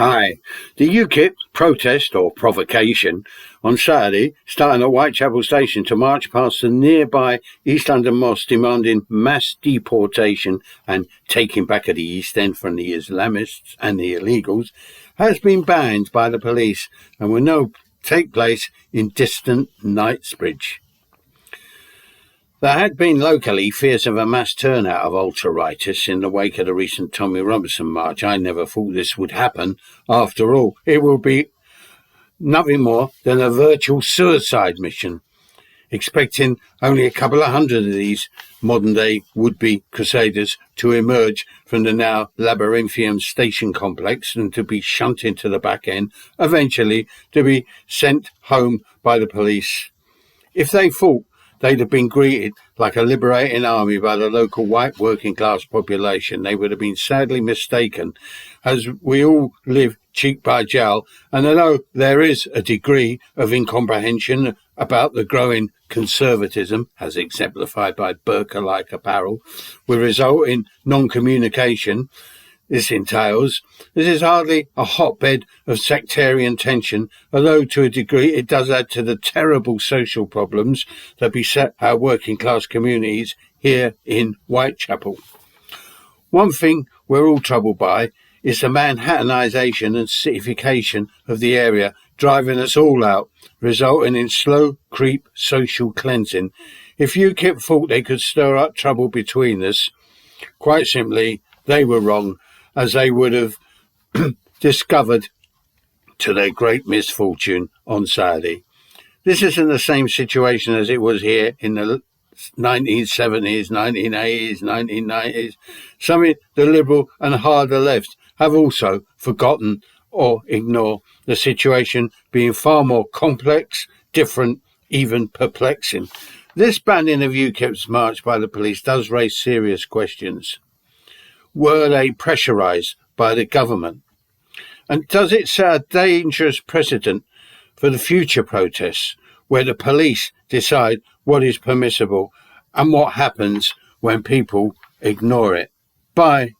Hi. The UKIP protest or provocation on Saturday, starting at Whitechapel station to march past the nearby East London Mosque demanding mass deportation and taking back of the East End from the Islamists and the illegals, has been banned by the police and will now take place in distant Knightsbridge. There had been locally fears of a mass turnout of ultra-rightists in the wake of the recent Tommy Robinson march. I never thought this would happen. After all, it will be nothing more than a virtual suicide mission, expecting only a couple of hundred of these modern-day would-be crusaders to emerge from the now labyrinthian station complex and to be shunted to the back end, eventually to be sent home by the police. If they thought they'd have been greeted like a liberating army by the local white working class population, they would have been sadly mistaken, as we all live cheek by jowl, and although there is a degree of incomprehension about the growing conservatism, as exemplified by burqa-like apparel, will result in non-communication this entails, this is hardly a hotbed of sectarian tension, although to a degree it does add to the terrible social problems that beset our working class communities here in Whitechapel. One thing we're all troubled by is the Manhattanisation and citification of the area, driving us all out, resulting in slow creep social cleansing. If UKIP thought they could stir up trouble between us, quite simply, they were wrong, as they would have discovered to their great misfortune on Saturday. This isn't the same situation as it was here in the 1970s, 1980s, 1990s. Some the liberal and harder left have also forgotten or ignore the situation being far more complex, different, even perplexing. This banning of UKIP's march by the police does raise serious questions. Were they pressurised by the government? And does it set a dangerous precedent for the future protests, where the police decide what is permissible and what happens when people ignore it? Bye.